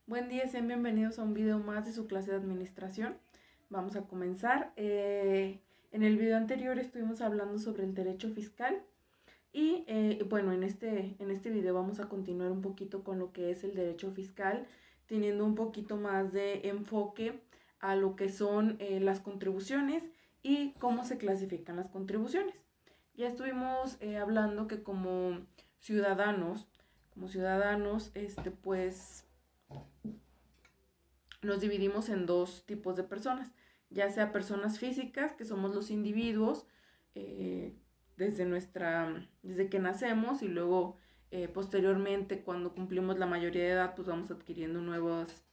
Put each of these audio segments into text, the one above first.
Buen día, sean bienvenidos a un video más de su clase de administración. Vamos a comenzar. En el video anterior estuvimos hablando sobre el derecho fiscal y bueno, en este video vamos a continuar un poquito con lo que es el derecho fiscal, teniendo un poquito más de enfoque a lo que son las contribuciones y cómo se clasifican las contribuciones. Ya estuvimos hablando que como ciudadanos, pues nos dividimos en dos tipos de personas, ya sea personas físicas, que somos los individuos, eh, desde que nacemos y luego posteriormente cuando cumplimos la mayoría de edad, pues vamos adquiriendo nuevas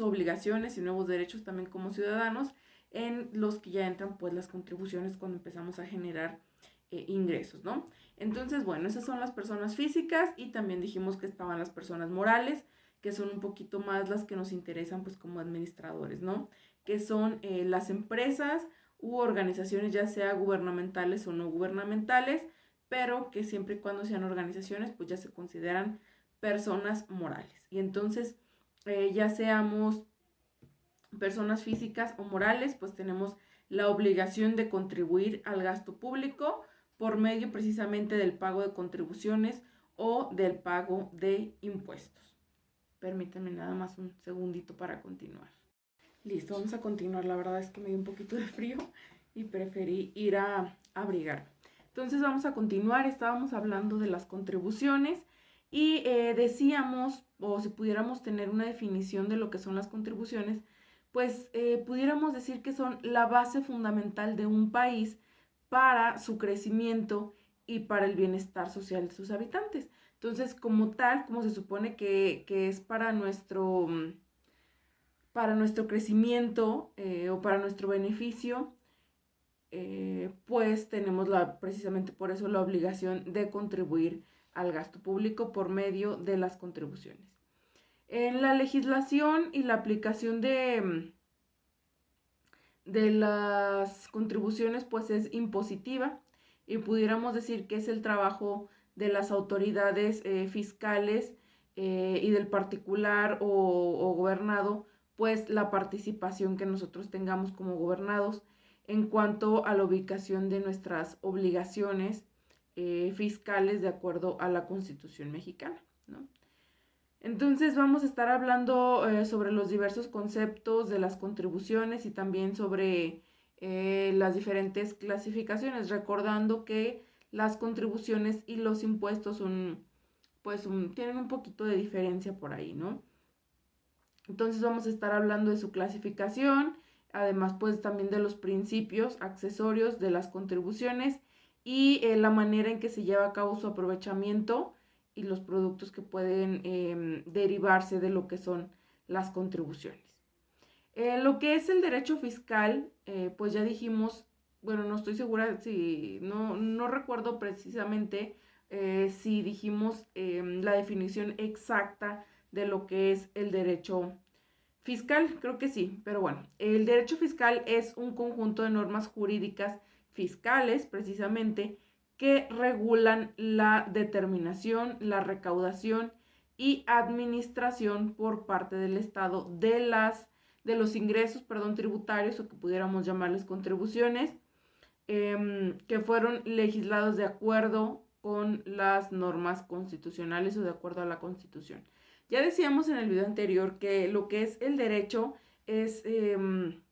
obligaciones y nuevos derechos también como ciudadanos, en los que ya entran pues las contribuciones cuando empezamos a generar ingresos, ¿no? Entonces, bueno, esas son las personas físicas y también dijimos que estaban las personas morales, que son un poquito más las que nos interesan pues como administradores, ¿no? Que son las empresas u organizaciones ya sea gubernamentales o no gubernamentales, pero que siempre y cuando sean organizaciones pues ya se consideran personas morales. Y entonces, ya seamos personas físicas o morales, pues tenemos la obligación de contribuir al gasto público por medio precisamente del pago de contribuciones o del pago de impuestos. Permítanme nada más un segundito para continuar. Listo, vamos a continuar. La verdad es que me dio un poquito de frío y preferí ir a abrigar. Entonces vamos a continuar. Estábamos hablando de las contribuciones y decíamos, o si pudiéramos tener una definición de lo que son las contribuciones, pues pudiéramos decir que son la base fundamental de un país para su crecimiento y para el bienestar social de sus habitantes. Entonces, como tal, como se supone que es para nuestro crecimiento o para nuestro beneficio, pues tenemos precisamente por eso la obligación de contribuir al gasto público por medio de las contribuciones. En la legislación y la aplicación de las contribuciones pues es impositiva y pudiéramos decir que es el trabajo de las autoridades fiscales y del particular o gobernado, pues la participación que nosotros tengamos como gobernados en cuanto a la ubicación de nuestras obligaciones fiscales de acuerdo a la Constitución mexicana, ¿no? Entonces vamos a estar hablando sobre los diversos conceptos de las contribuciones y también sobre las diferentes clasificaciones, recordando que las contribuciones y los impuestos tienen un poquito de diferencia por ahí, ¿no? Entonces vamos a estar hablando de su clasificación, además pues también de los principios accesorios de las contribuciones y la manera en que se lleva a cabo su aprovechamiento y los productos que pueden derivarse de lo que son las contribuciones. Lo que es el derecho fiscal, pues ya dijimos, bueno, no estoy segura si, no recuerdo precisamente si dijimos la definición exacta de lo que es el derecho fiscal, creo que sí, pero bueno, el derecho fiscal es un conjunto de normas jurídicas fiscales, precisamente, que regulan la determinación, la recaudación y administración por parte del Estado de los ingresos, tributarios, o que pudiéramos llamarles contribuciones, que fueron legislados de acuerdo con las normas constitucionales o de acuerdo a la Constitución. Ya decíamos en el video anterior que lo que es el derecho es el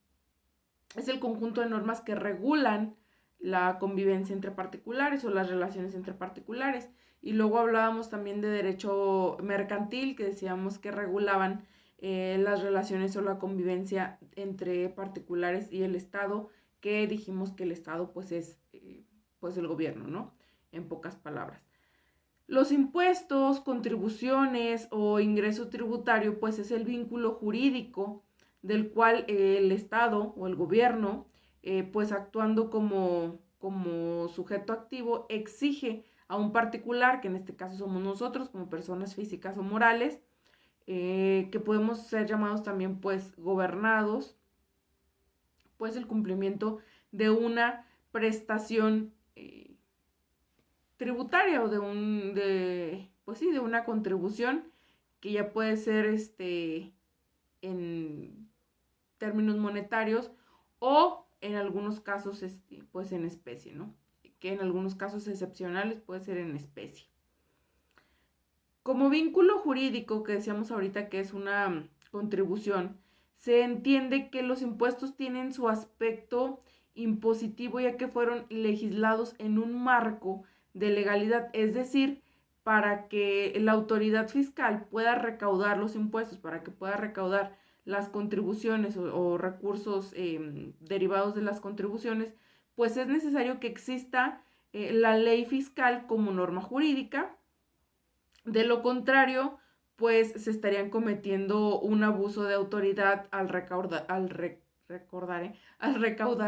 conjunto de normas que regulan la convivencia entre particulares o las relaciones entre particulares. Y luego hablábamos también de derecho mercantil, que decíamos que regulaban las relaciones o la convivencia entre particulares y el Estado, que dijimos que el Estado pues es pues el gobierno, ¿no? En pocas palabras. Los impuestos, contribuciones o ingreso tributario pues es el vínculo jurídico del cual el Estado o el gobierno pues actuando como sujeto activo exige a un particular, que en este caso somos nosotros como personas físicas o morales, que podemos ser llamados también pues gobernados, pues el cumplimiento de una prestación tributaria o de una contribución que ya puede ser en términos monetarios o en algunos casos pues en especie, ¿no? Que en algunos casos excepcionales puede ser en especie. Como vínculo jurídico, que decíamos ahorita que es una contribución, se entiende que los impuestos tienen su aspecto impositivo ya que fueron legislados en un marco de legalidad, es decir, para que la autoridad fiscal pueda recaudar los impuestos, para que pueda recaudar las contribuciones o recursos derivados de las contribuciones, pues es necesario que exista la ley fiscal como norma jurídica. De lo contrario, pues se estarían cometiendo un abuso de autoridad al recaudar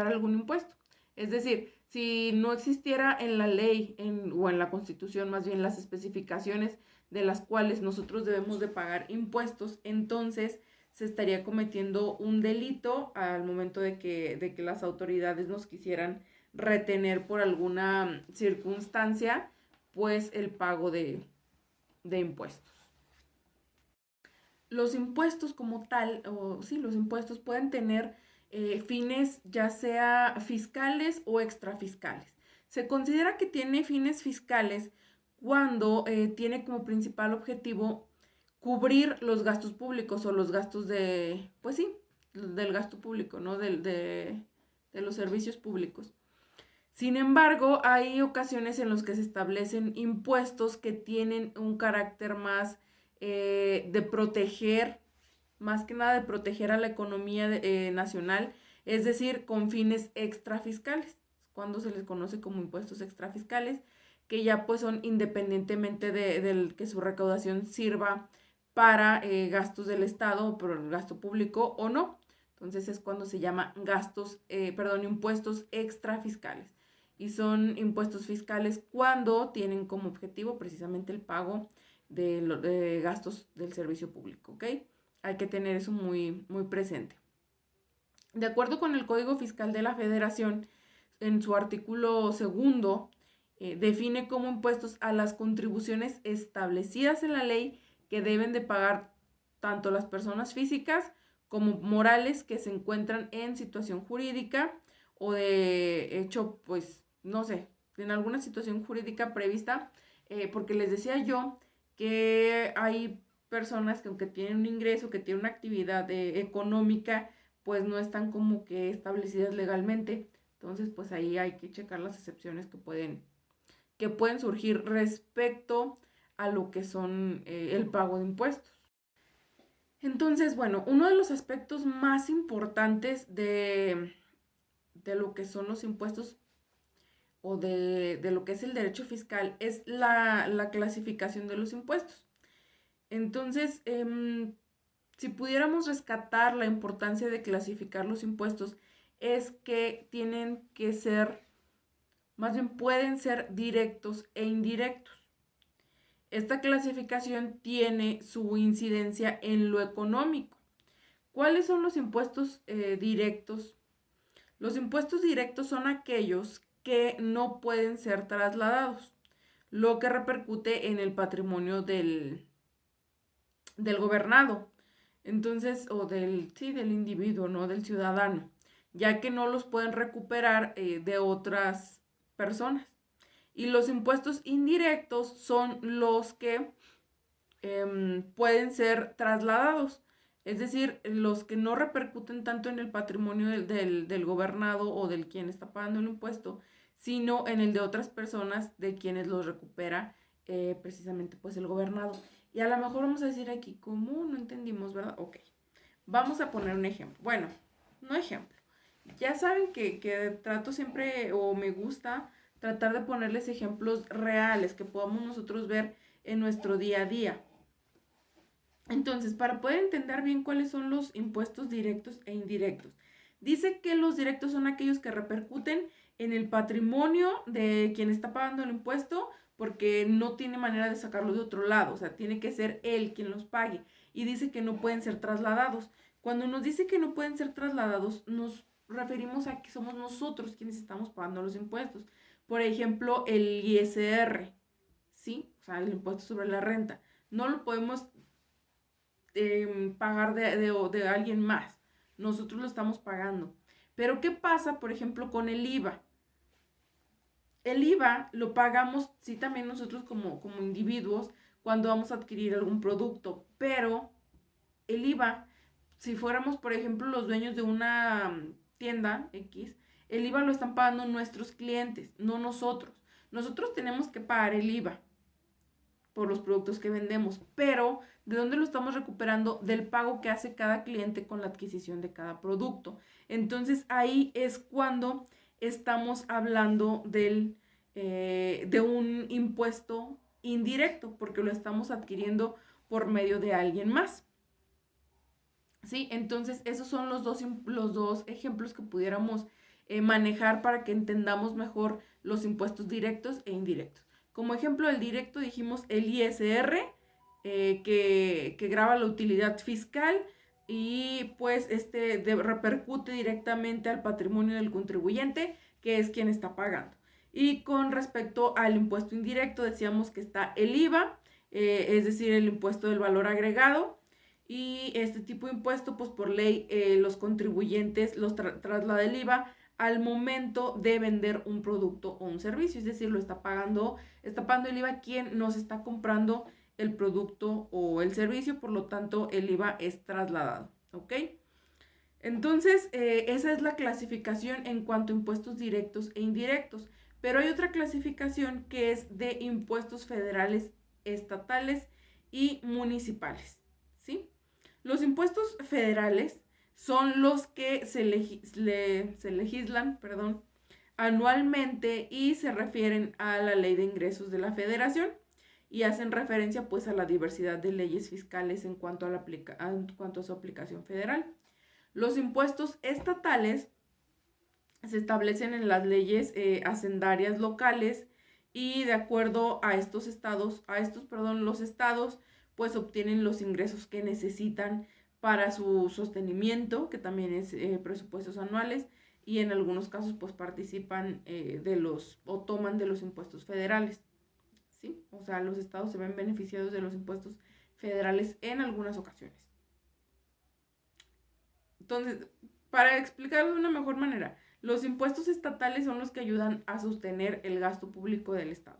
algún impuesto. Es decir, si no existiera en la ley o en la Constitución más bien las especificaciones de las cuales nosotros debemos de pagar impuestos, entonces se estaría cometiendo un delito al momento de que las autoridades nos quisieran retener por alguna circunstancia, pues el pago de impuestos. Los impuestos como tal, o sí, los impuestos pueden tener fines ya sea fiscales o extrafiscales. Se considera que tiene fines fiscales cuando tiene como principal objetivo cubrir los gastos públicos o los gastos pues sí, del gasto público, ¿no? De los servicios públicos. Sin embargo, hay ocasiones en las que se establecen impuestos que tienen un carácter más de proteger, más que nada de proteger a la economía nacional, es decir, con fines extrafiscales, cuando se les conoce como impuestos extrafiscales, que ya pues son independientemente de que su recaudación sirva para gastos del Estado, por el gasto público o no. Entonces es cuando se llama impuestos extrafiscales. Y son impuestos fiscales cuando tienen como objetivo precisamente el pago de gastos del servicio público, ¿ok? Hay que tener eso muy, muy presente. De acuerdo con el Código Fiscal de la Federación, en su artículo segundo, define como impuestos a las contribuciones establecidas en la ley que deben de pagar tanto las personas físicas como morales que se encuentran en situación jurídica o de hecho, pues, no sé, en alguna situación jurídica prevista, porque les decía yo que hay personas que aunque tienen un ingreso, que tienen una actividad económica, pues no están como que establecidas legalmente. Entonces, pues ahí hay que checar las excepciones que pueden surgir respecto a lo que son el pago de impuestos. Entonces, bueno, uno de los aspectos más importantes de lo que son los impuestos o de lo que es el derecho fiscal es la clasificación de los impuestos. Entonces, si pudiéramos rescatar la importancia de clasificar los impuestos, es que tienen que ser, más bien pueden ser directos e indirectos. Esta clasificación tiene su incidencia en lo económico. ¿Cuáles son los impuestos directos? Los impuestos directos son aquellos que no pueden ser trasladados, lo que repercute en el patrimonio del gobernado. Entonces, del individuo, ¿no? Del ciudadano, ya que no los pueden recuperar de otras personas. Y los impuestos indirectos son los que pueden ser trasladados, es decir, los que no repercuten tanto en el patrimonio del gobernado o del quien está pagando el impuesto, sino en el de otras personas de quienes los recupera precisamente pues el gobernado. Y a lo mejor vamos a decir aquí, ¿cómo? No entendimos, ¿verdad? Ok, vamos a poner un ejemplo. Bueno, no ejemplo. Ya saben que trato siempre o me gusta tratar de ponerles ejemplos reales que podamos nosotros ver en nuestro día a día. Entonces, para poder entender bien cuáles son los impuestos directos e indirectos, dice que los directos son aquellos que repercuten en el patrimonio de quien está pagando el impuesto porque no tiene manera de sacarlo de otro lado, o sea, tiene que ser él quien los pague. Y dice que no pueden ser trasladados. Cuando nos dice que no pueden ser trasladados, nos referimos a que somos nosotros quienes estamos pagando los impuestos. Por ejemplo, el ISR, ¿sí? O sea, el impuesto sobre la renta. No lo podemos pagar de alguien más. Nosotros lo estamos pagando. Pero ¿qué pasa, por ejemplo, con el IVA? El IVA lo pagamos, sí, también nosotros como individuos cuando vamos a adquirir algún producto, pero el IVA, si fuéramos, por ejemplo, los dueños de una tienda X, el IVA lo están pagando nuestros clientes, no nosotros. Nosotros tenemos que pagar el IVA por los productos que vendemos, pero ¿de dónde lo estamos recuperando? Del pago que hace cada cliente con la adquisición de cada producto. Entonces ahí es cuando estamos hablando de un impuesto indirecto, porque lo estamos adquiriendo por medio de alguien más. ¿Sí? Entonces esos son los dos ejemplos que pudiéramos manejar para que entendamos mejor los impuestos directos e indirectos. Como ejemplo del directo dijimos el ISR, que grava la utilidad fiscal y pues repercute directamente al patrimonio del contribuyente, que es quien está pagando. Y con respecto al impuesto indirecto decíamos que está el IVA, es decir, el impuesto del valor agregado, y este tipo de impuesto, pues por ley, los contribuyentes los traslada el IVA al momento de vender un producto o un servicio, es decir, está pagando el IVA quien nos está comprando el producto o el servicio, por lo tanto el IVA es trasladado, ¿ok? Entonces, esa es la clasificación en cuanto a impuestos directos e indirectos, pero hay otra clasificación que es de impuestos federales, estatales y municipales, ¿sí? Los impuestos federales son los que se legislan, perdón, anualmente y se refieren a la ley de ingresos de la federación y hacen referencia pues a la diversidad de leyes fiscales en cuanto a su aplicación federal. Los impuestos estatales se establecen en las leyes hacendarias locales y de acuerdo a los estados pues obtienen los ingresos que necesitan para su sostenimiento, que también es presupuestos anuales, y en algunos casos pues participan o toman de los impuestos federales, ¿sí? O sea, los estados se ven beneficiados de los impuestos federales en algunas ocasiones. Entonces, para explicarlo de una mejor manera, los impuestos estatales son los que ayudan a sostener el gasto público del estado.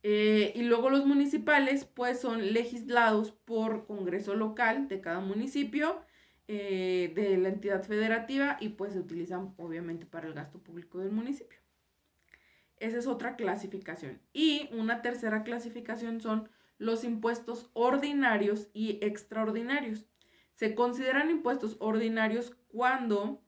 Y luego los municipales, pues son legislados por Congreso local de cada municipio, de la entidad federativa, y pues se utilizan obviamente para el gasto público del municipio. Esa es otra clasificación. Y una tercera clasificación son los impuestos ordinarios y extraordinarios. Se consideran impuestos ordinarios cuando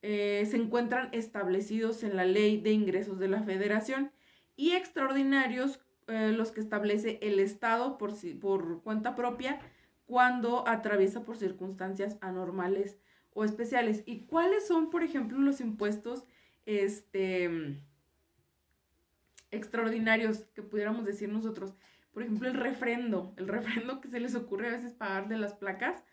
se encuentran establecidos en la Ley de Ingresos de la Federación, y extraordinarios los que establece el Estado por cuenta propia cuando atraviesa por circunstancias anormales o especiales. ¿Y cuáles son, por ejemplo, los impuestos extraordinarios que pudiéramos decir nosotros? Por ejemplo, el refrendo que se les ocurre a veces pagar de las placas,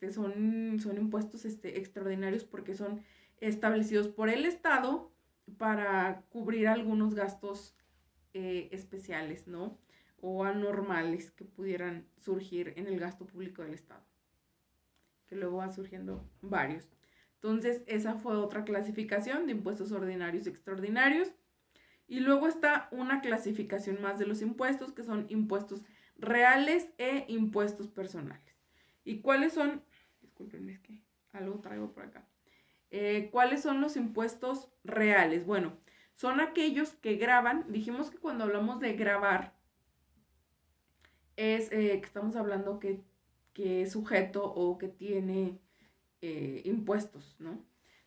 son impuestos extraordinarios porque son establecidos por el Estado para cubrir algunos gastos especiales, ¿no? O anormales que pudieran surgir en el gasto público del Estado, que luego van surgiendo varios. Entonces, esa fue otra clasificación de impuestos ordinarios y extraordinarios. Y luego está una clasificación más de los impuestos, que son impuestos reales e impuestos personales. ¿Y cuáles son? Discúlpenme, es que algo traigo por acá. ¿Cuáles son los impuestos reales? Bueno, son aquellos que gravan. Dijimos que cuando hablamos de gravar es que estamos hablando que es sujeto o que tiene impuestos, ¿no?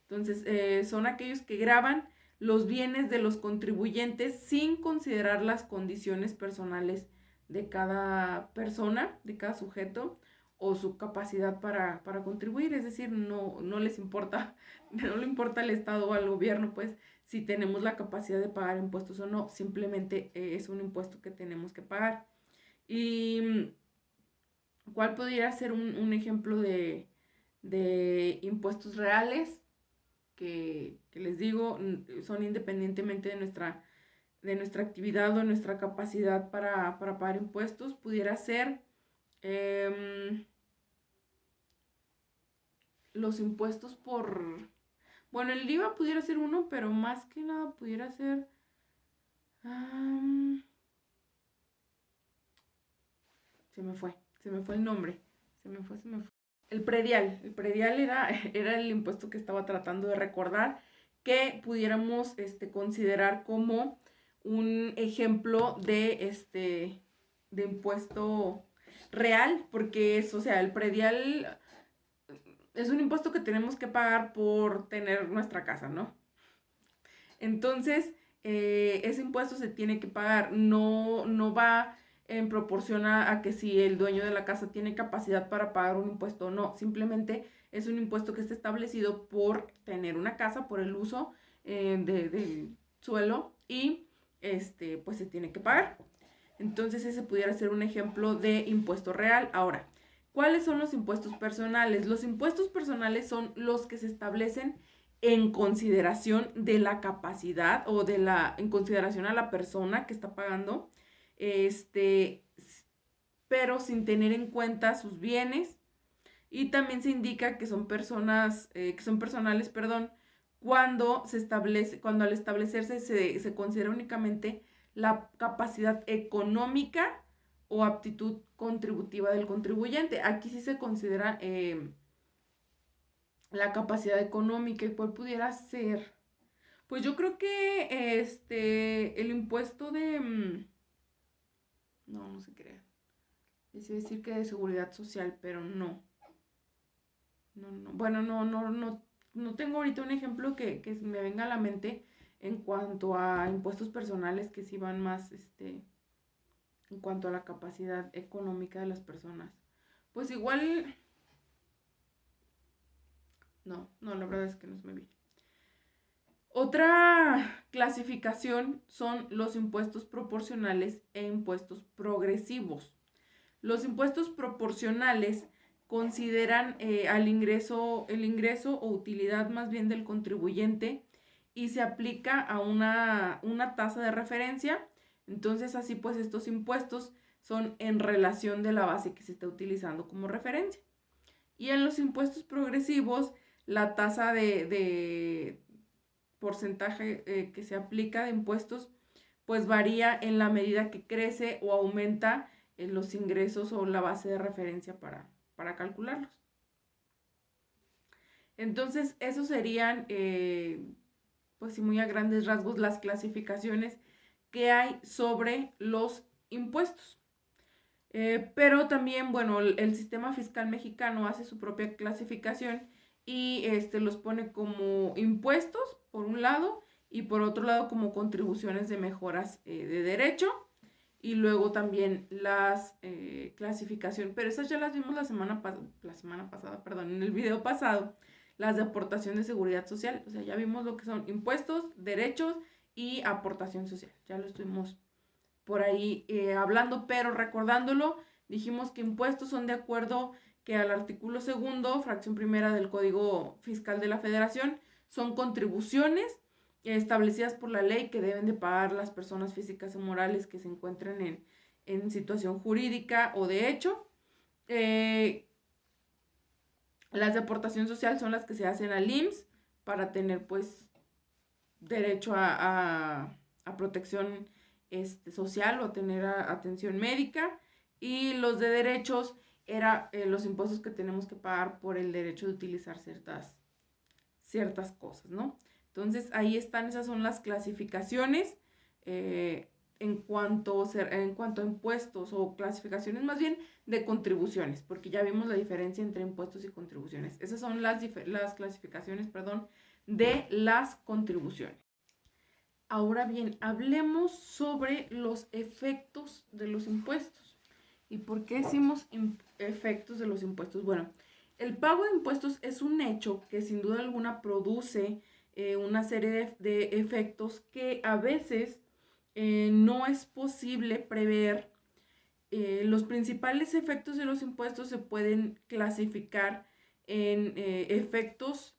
Entonces, son aquellos que gravan los bienes de los contribuyentes sin considerar las condiciones personales de cada persona, de cada sujeto, o su capacidad para contribuir. Es decir, no les importa, no le importa al Estado o al gobierno, pues, si tenemos la capacidad de pagar impuestos o no, simplemente es un impuesto que tenemos que pagar. ¿Y cuál podría ser un ejemplo de impuestos reales? Que les digo, son independientemente de nuestra actividad o nuestra capacidad para pagar impuestos. Pudiera ser Em, los impuestos por... Bueno, el IVA pudiera ser uno, pero más que nada pudiera ser... se me fue el nombre. Se me fue. El predial era el impuesto que estaba tratando de recordar, que pudiéramos considerar como un ejemplo de impuesto real, porque es, o sea, el predial es un impuesto que tenemos que pagar por tener nuestra casa, ¿no? Entonces, ese impuesto se tiene que pagar, no va en proporción a que si el dueño de la casa tiene capacidad para pagar un impuesto o no, simplemente es un impuesto que está establecido por tener una casa, por el uso del suelo y pues se tiene que pagar. Entonces ese pudiera ser un ejemplo de impuesto real. Ahora, ¿cuáles son los impuestos personales? Los impuestos personales son los que se establecen en consideración de la capacidad o en consideración a la persona que está pagando, pero sin tener en cuenta sus bienes. Y también se indica que son personales, perdón, cuando al establecerse se considera únicamente la capacidad económica o aptitud contributiva del contribuyente. Aquí sí se considera la capacidad económica. ¿Y cuál pudiera ser? Pues yo creo que el impuesto de... no se crea. Es decir que de seguridad social, pero no. No. Bueno, no tengo ahorita un ejemplo que me venga a la mente en cuanto a impuestos personales que sí van más, en cuanto a la capacidad económica de las personas. Pues igual, no, la verdad es que no se me viene. Otra clasificación son los impuestos proporcionales e impuestos progresivos. Los impuestos proporcionales consideran el ingreso o utilidad más bien del contribuyente y se aplica a una tasa de referencia. Entonces así pues estos impuestos son en relación de la base que se está utilizando como referencia. Y en los impuestos progresivos, la tasa de porcentaje que se aplica de impuestos pues varía en la medida que crece o aumenta los ingresos o la base de referencia para calcularlos. Entonces, esos serían, pues sí, muy a grandes rasgos las clasificaciones que hay sobre los impuestos. Pero también, bueno, el sistema fiscal mexicano hace su propia clasificación y los pone como impuestos, por un lado, y por otro lado como contribuciones de mejoras de derecho. Y luego también las clasificaciones, pero esas ya las vimos la semana pasada, perdón, en el video pasado, las de aportación de seguridad social. O sea, ya vimos lo que son impuestos, derechos y aportación social. Ya lo estuvimos por ahí hablando, pero recordándolo, dijimos que impuestos son de acuerdo que al artículo 2, fracción primera del Código Fiscal de la Federación, son contribuciones establecidas por la ley que deben de pagar las personas físicas o morales que se encuentren en situación jurídica o de hecho. Las de aportación social son las que se hacen al IMSS para tener pues derecho a protección social o a tener atención médica. Y los de derechos era los impuestos que tenemos que pagar por el derecho de utilizar ciertas cosas, ¿no? Entonces ahí están, esas son las clasificaciones en cuanto a impuestos o clasificaciones más bien de contribuciones, porque ya vimos la diferencia entre impuestos y contribuciones. Esas son las clasificaciones, perdón, de las contribuciones. Ahora bien, hablemos sobre los efectos de los impuestos. ¿Y por qué decimos efectos de los impuestos? Bueno, el pago de impuestos es un hecho que sin duda alguna produce una serie de efectos que a veces no es posible prever. Los principales efectos de los impuestos se pueden clasificar en efectos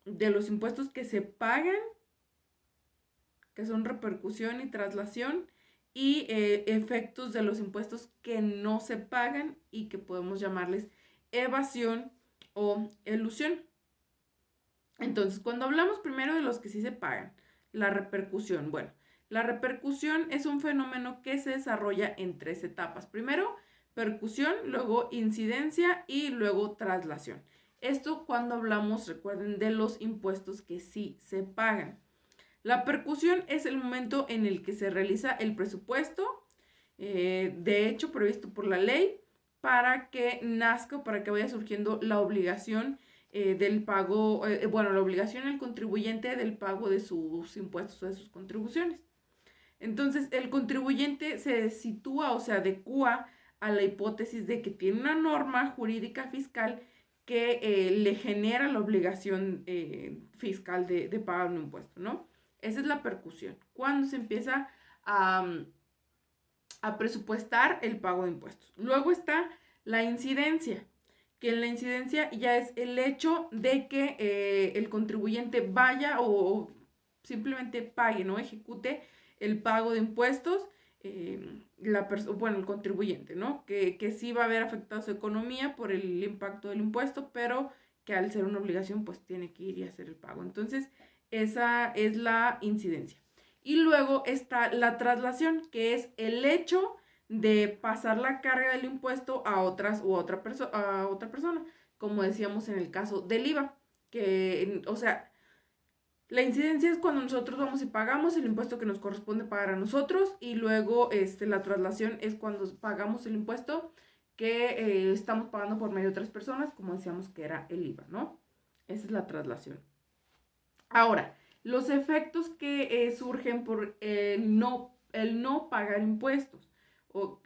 de los impuestos que se pagan, que son repercusión y traslación, y efectos de los impuestos que no se pagan y que podemos llamarles evasión o elusión. Entonces, cuando hablamos primero de los que sí se pagan, la repercusión. Bueno, la repercusión es un fenómeno que se desarrolla en 3 etapas. Primero, percusión, luego incidencia y luego traslación. Esto cuando hablamos, recuerden, de los impuestos que sí se pagan. La percusión es el momento en el que se realiza el presupuesto, de hecho previsto por la ley, para que nazca o para que vaya surgiendo la obligación del pago, la obligación al contribuyente del pago de sus impuestos o de sus contribuciones. Entonces, el contribuyente se sitúa o se adecua a la hipótesis de que tiene una norma jurídica fiscal que le genera la obligación fiscal de pagar un impuesto, ¿no? Esa es la percusión, cuando se empieza a presupuestar el pago de impuestos. Luego está la incidencia, que en la incidencia ya es el hecho de que el contribuyente vaya o simplemente pague, ¿no? Ejecute el pago de impuestos, el contribuyente, ¿no? Que sí va a haber afectado su economía por el impacto del impuesto, pero que al ser una obligación, pues tiene que ir y hacer el pago. Entonces, esa es la incidencia. Y luego está la traslación, que es el hecho de pasar la carga del impuesto a otra persona, como decíamos en el caso del IVA, que, o sea, la incidencia es cuando nosotros vamos y pagamos el impuesto que nos corresponde pagar a nosotros, y luego la traslación es cuando pagamos el impuesto que estamos pagando por medio de otras personas, como decíamos que era el IVA, ¿no? Esa es la traslación. Ahora, los efectos que surgen por el no pagar impuestos.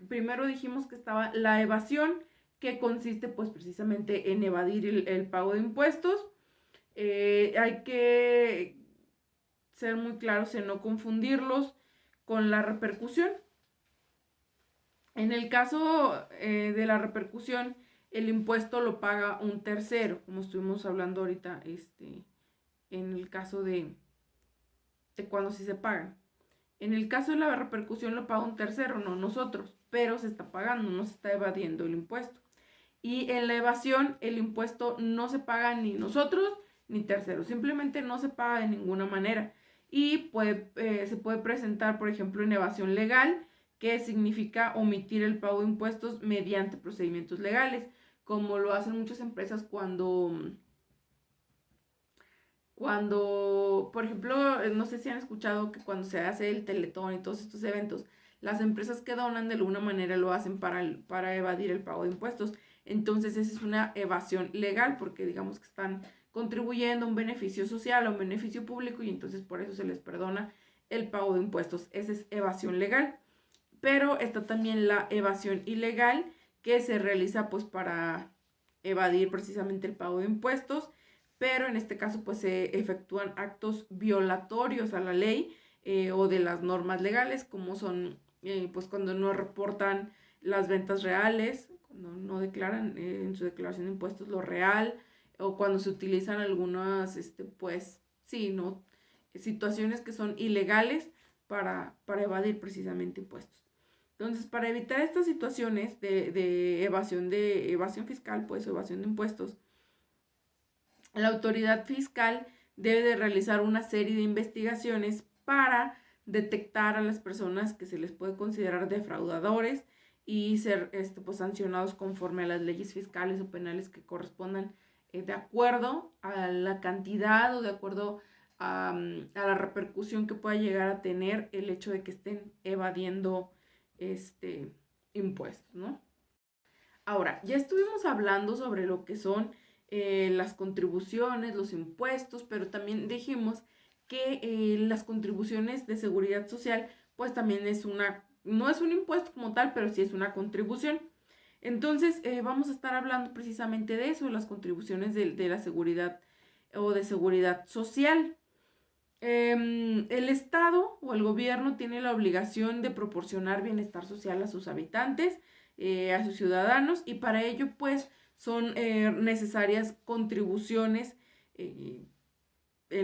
Primero dijimos que estaba la evasión, que consiste pues precisamente en evadir el pago de impuestos. Hay que ser muy claros en no confundirlos con la repercusión. En el caso de la repercusión, el impuesto lo paga un tercero, como estuvimos hablando ahorita, en el caso de cuando sí se pagan. En el caso de la repercusión lo paga un tercero, no nosotros, pero se está pagando, no se está evadiendo el impuesto. Y en la evasión el impuesto no se paga ni nosotros ni terceros, simplemente no se paga de ninguna manera. Y se puede presentar, por ejemplo, en evasión legal, que significa omitir el pago de impuestos mediante procedimientos legales, como lo hacen muchas empresas cuando, por ejemplo, no sé si han escuchado que cuando se hace el Teletón y todos estos eventos, las empresas que donan de alguna manera lo hacen para evadir el pago de impuestos. Entonces esa es una evasión legal, porque digamos que están contribuyendo a un beneficio social, a un beneficio público, y entonces por eso se les perdona el pago de impuestos. Esa es evasión legal. Pero está también la evasión ilegal, que se realiza pues para evadir precisamente el pago de impuestos, pero en este caso pues se efectúan actos violatorios a la ley o de las normas legales, como son pues cuando no reportan las ventas reales, cuando no declaran en su declaración de impuestos lo real, o cuando se utilizan algunas pues sí, ¿no? Situaciones que son ilegales para evadir precisamente impuestos. Entonces, para evitar estas situaciones de evasión fiscal, pues, o evasión de impuestos, la autoridad fiscal debe de realizar una serie de investigaciones para detectar a las personas que se les puede considerar defraudadores y ser pues, sancionados conforme a las leyes fiscales o penales que correspondan de acuerdo a la cantidad o de acuerdo a la repercusión que pueda llegar a tener el hecho de que estén evadiendo impuestos, ¿no? Ahora, ya estuvimos hablando sobre lo que son las contribuciones, los impuestos, pero también dijimos que las contribuciones de seguridad social, pues también no es un impuesto como tal, pero sí es una contribución. Entonces, vamos a estar hablando precisamente de eso, de las contribuciones de la seguridad o de seguridad social. El Estado o el gobierno tiene la obligación de proporcionar bienestar social a sus habitantes, a sus ciudadanos, y para ello pues son necesarias contribuciones en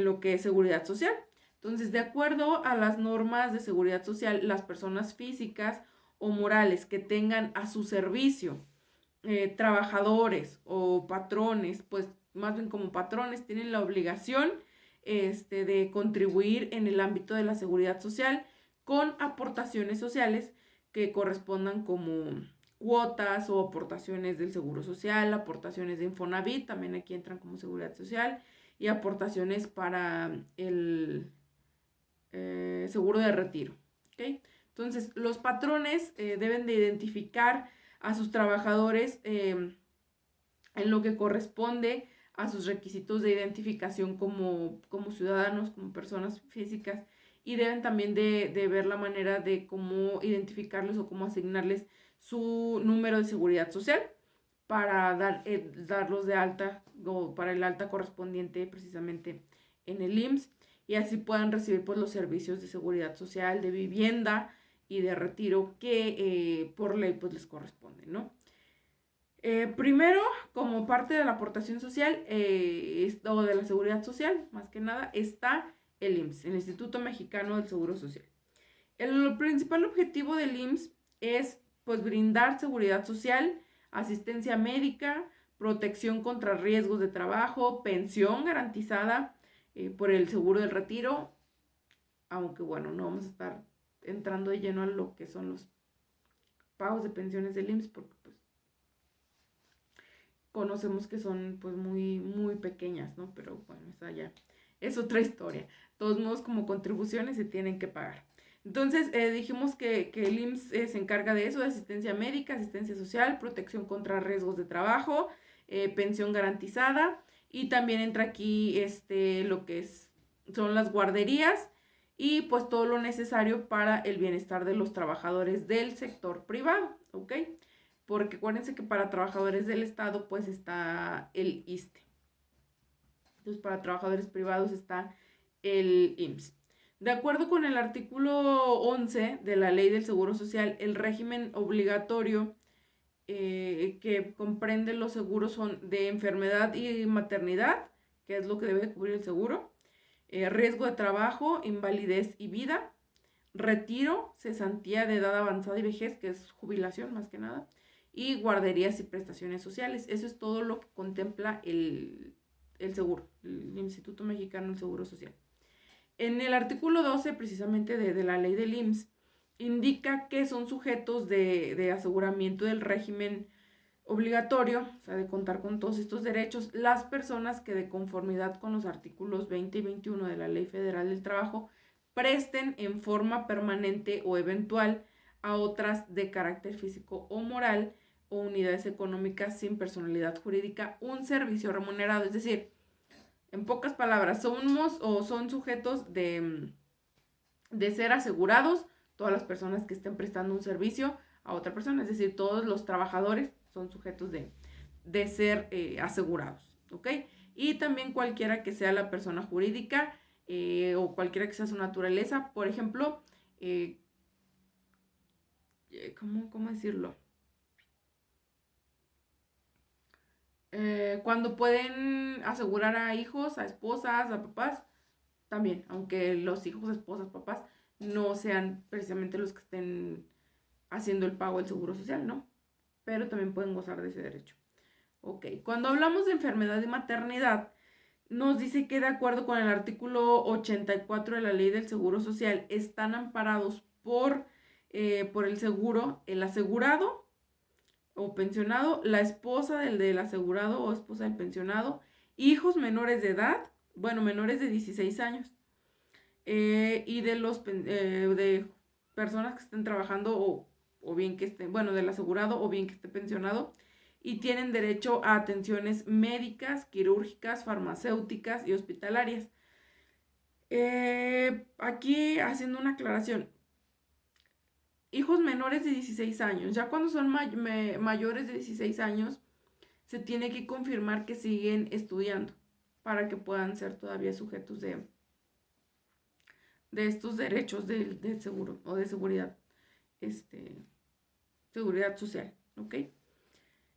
lo que es seguridad social. Entonces, de acuerdo a las normas de seguridad social, las personas físicas o morales que tengan a su servicio trabajadores o patrones, pues más bien como patrones, tienen la obligación de contribuir en el ámbito de la seguridad social con aportaciones sociales que correspondan como cuotas o aportaciones del Seguro Social, aportaciones de Infonavit, también aquí entran como seguridad social, y aportaciones para el seguro de retiro. ¿Okay? Entonces, los patrones deben de identificar a sus trabajadores en lo que corresponde a sus requisitos de identificación como ciudadanos, como personas físicas, y deben también de ver la manera de cómo identificarles o cómo asignarles su número de seguridad social para darlos de alta o para el alta correspondiente precisamente en el IMSS, y así puedan recibir pues los servicios de seguridad social, de vivienda y de retiro que por ley pues les corresponden, ¿no? Primero, como parte de la aportación social o de la seguridad social, más que nada, está el IMSS, el Instituto Mexicano del Seguro Social. El principal objetivo del IMSS es pues brindar seguridad social, asistencia médica, protección contra riesgos de trabajo, pensión garantizada por el seguro del retiro, aunque bueno, no vamos a estar entrando de lleno a lo que son los pagos de pensiones del IMSS, porque pues conocemos que son pues muy, muy pequeñas, ¿no? Pero bueno, esa ya es otra historia. De todos modos, como contribuciones se tienen que pagar. Entonces, dijimos que el IMSS se encarga de eso, de asistencia médica, asistencia social, protección contra riesgos de trabajo, pensión garantizada, y también entra aquí lo que son las guarderías y pues todo lo necesario para el bienestar de los trabajadores del sector privado, ¿ok? Porque acuérdense que para trabajadores del Estado pues está el ISSSTE. Entonces para trabajadores privados está el IMSS. De acuerdo con el artículo 11 de la Ley del Seguro Social, el régimen obligatorio que comprende los seguros son de enfermedad y maternidad, que es lo que debe cubrir el seguro, riesgo de trabajo, invalidez y vida, retiro, cesantía de edad avanzada y vejez, que es jubilación más que nada, y guarderías y prestaciones sociales. Eso es todo lo que contempla el seguro, el Instituto Mexicano del Seguro Social. En el artículo 12, precisamente de la ley del IMSS, indica que son sujetos de aseguramiento del régimen obligatorio, o sea, de contar con todos estos derechos, las personas que de conformidad con los artículos 20 y 21 de la Ley Federal del Trabajo presten en forma permanente o eventual a otras de carácter físico o moral o unidades económicas sin personalidad jurídica un servicio remunerado. Es decir, en pocas palabras, son sujetos de ser asegurados todas las personas que estén prestando un servicio a otra persona. Es decir, todos los trabajadores son sujetos de ser asegurados, ¿ok? Y también cualquiera que sea la persona jurídica o cualquiera que sea su naturaleza. Por ejemplo, ¿cómo decirlo? Cuando pueden asegurar a hijos, a esposas, a papás, también, aunque los hijos, esposas, papás no sean precisamente los que estén haciendo el pago del seguro social, ¿no? Pero también pueden gozar de ese derecho. Ok, cuando hablamos de enfermedad y maternidad, nos dice que de acuerdo con el artículo 84 de la Ley del Seguro Social, están amparados por el seguro, el asegurado o pensionado, la esposa del asegurado o esposa del pensionado, hijos menores de edad, bueno, menores de 16 años, y de personas que estén trabajando o bien que estén, bueno, del asegurado o bien que esté pensionado, y tienen derecho a atenciones médicas, quirúrgicas, farmacéuticas y hospitalarias. Aquí haciendo una aclaración, hijos menores de 16 años, ya cuando son mayores de 16 años, se tiene que confirmar que siguen estudiando para que puedan ser todavía sujetos de estos derechos del seguro o de seguridad, seguridad social, ¿ok?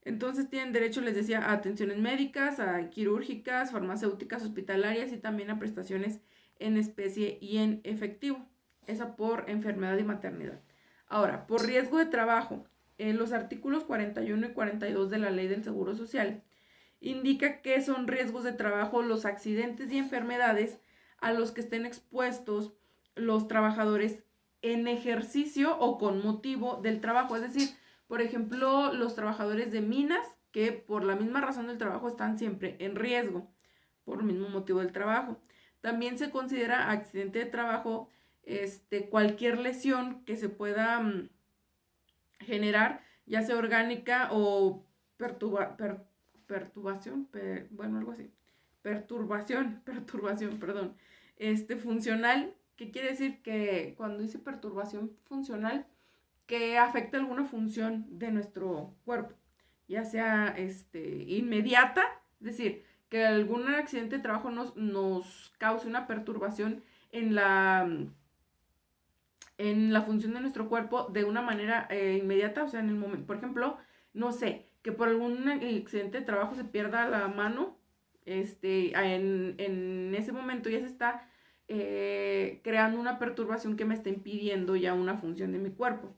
Entonces tienen derecho, les decía, a atenciones médicas, a quirúrgicas, farmacéuticas, hospitalarias y también a prestaciones en especie y en efectivo. Esa por enfermedad y maternidad. Ahora, por riesgo de trabajo, en los artículos 41 y 42 de la Ley del Seguro Social indica que son riesgos de trabajo los accidentes y enfermedades a los que estén expuestos los trabajadores en ejercicio o con motivo del trabajo. Es decir, por ejemplo, los trabajadores de minas que por la misma razón del trabajo están siempre en riesgo por el mismo motivo del trabajo. También se considera accidente de trabajo cualquier lesión que se pueda generar, ya sea orgánica o perturbación, bueno, algo así. Perturbación, perdón. Funcional, ¿qué quiere decir? Que cuando dice perturbación funcional, que afecta alguna función de nuestro cuerpo, ya sea inmediata, es decir, que algún accidente de trabajo nos cause una perturbación en la función de nuestro cuerpo de una manera inmediata, o sea, en el momento. Por ejemplo, no sé, que por algún accidente de trabajo se pierda la mano, en ese momento ya se está creando una perturbación que me está impidiendo ya una función de mi cuerpo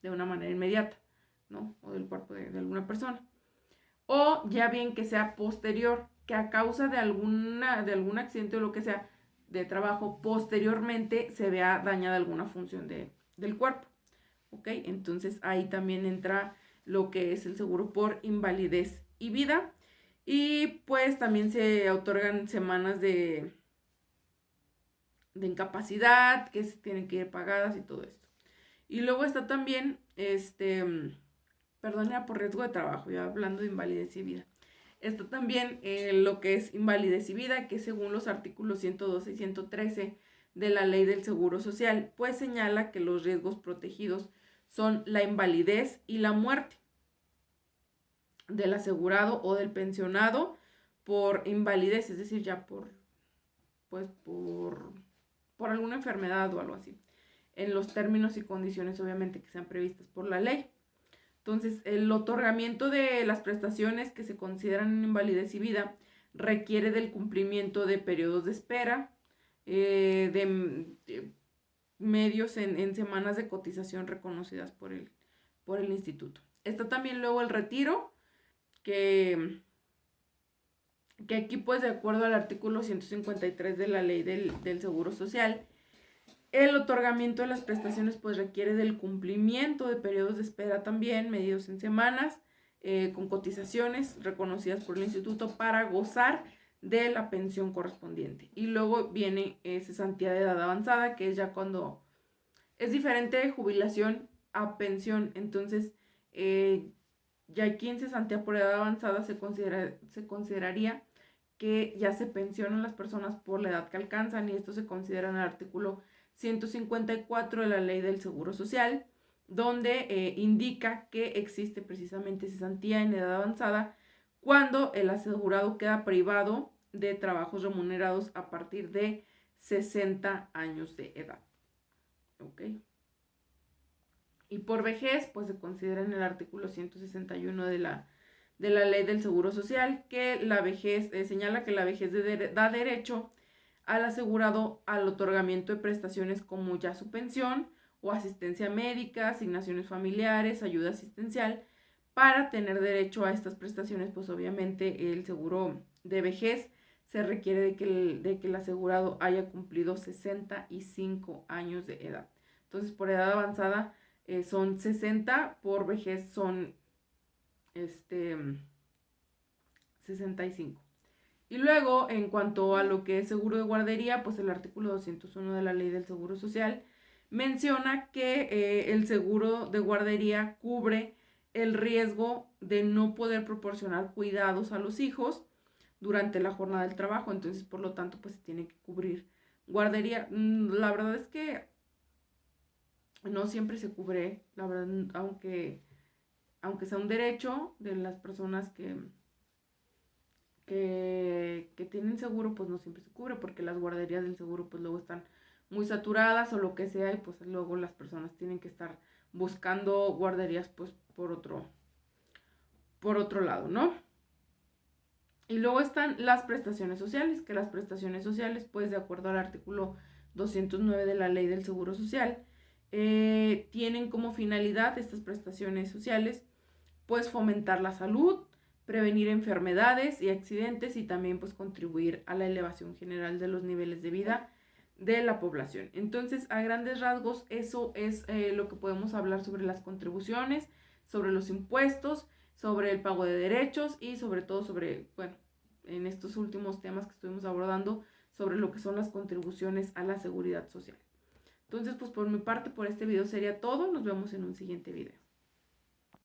de una manera inmediata, ¿no? O del cuerpo de alguna persona. O ya bien que sea posterior, que a causa de algún accidente o lo que sea de trabajo, posteriormente se vea dañada alguna función del cuerpo. ¿Ok? Entonces ahí también entra lo que es el seguro por invalidez y vida. Y pues también se otorgan semanas de incapacidad que se tienen que ir pagadas y todo esto. Y luego está también, perdón, era por riesgo de trabajo, ya hablando de invalidez y vida. Está también lo que es invalidez y vida, que según los artículos 112 y 113 de la Ley del Seguro Social, pues señala que los riesgos protegidos son la invalidez y la muerte del asegurado o del pensionado por invalidez, es decir, ya por alguna enfermedad o algo así, en los términos y condiciones obviamente que sean previstas por la ley. Entonces, el otorgamiento de las prestaciones que se consideran invalidez y vida requiere del cumplimiento de periodos de espera, de medios en semanas de cotización reconocidas por el instituto. Está también luego el retiro, que aquí pues de acuerdo al artículo 153 de la Ley del Seguro Social, el otorgamiento de las prestaciones pues requiere del cumplimiento de periodos de espera también, medidos en semanas, con cotizaciones reconocidas por el instituto para gozar de la pensión correspondiente. Y luego viene cesantía de edad avanzada, que es ya cuando es diferente de jubilación a pensión. Entonces, ya aquí en cesantía por edad avanzada se consideraría que ya se pensionan las personas por la edad que alcanzan, y esto se considera en el artículo 154 de la Ley del Seguro Social, donde indica que existe precisamente cesantía en edad avanzada cuando el asegurado queda privado de trabajos remunerados a partir de 60 años de edad. ¿Ok? Y por vejez, pues se considera en el artículo 161 de la Ley del Seguro Social que la vejez, señala que la vejez da derecho al asegurado al otorgamiento de prestaciones como ya su pensión o asistencia médica, asignaciones familiares, ayuda asistencial. Para tener derecho a estas prestaciones, pues obviamente el seguro de vejez se requiere de que el asegurado haya cumplido 65 años de edad. Entonces, por edad avanzada son 60, por vejez son 65. Y luego, en cuanto a lo que es seguro de guardería, pues el artículo 201 de la Ley del Seguro Social menciona que el seguro de guardería cubre el riesgo de no poder proporcionar cuidados a los hijos durante la jornada del trabajo. Entonces, por lo tanto, pues se tiene que cubrir guardería. La verdad es que no siempre se cubre, la verdad, aunque sea un derecho de las personas que tienen seguro, pues no siempre se cubre, porque las guarderías del seguro pues luego están muy saturadas o lo que sea, y pues luego las personas tienen que estar buscando guarderías pues por otro lado, ¿no? Y luego están las prestaciones sociales, que las prestaciones sociales, pues de acuerdo al artículo 209 de la Ley del Seguro Social, tienen como finalidad estas prestaciones sociales, pues fomentar la salud, prevenir enfermedades y accidentes y también pues contribuir a la elevación general de los niveles de vida de la población. Entonces, a grandes rasgos, eso es lo que podemos hablar sobre las contribuciones, sobre los impuestos, sobre el pago de derechos y sobre todo sobre, bueno, en estos últimos temas que estuvimos abordando, sobre lo que son las contribuciones a la seguridad social. Entonces, pues por mi parte, por este video sería todo. Nos vemos en un siguiente video.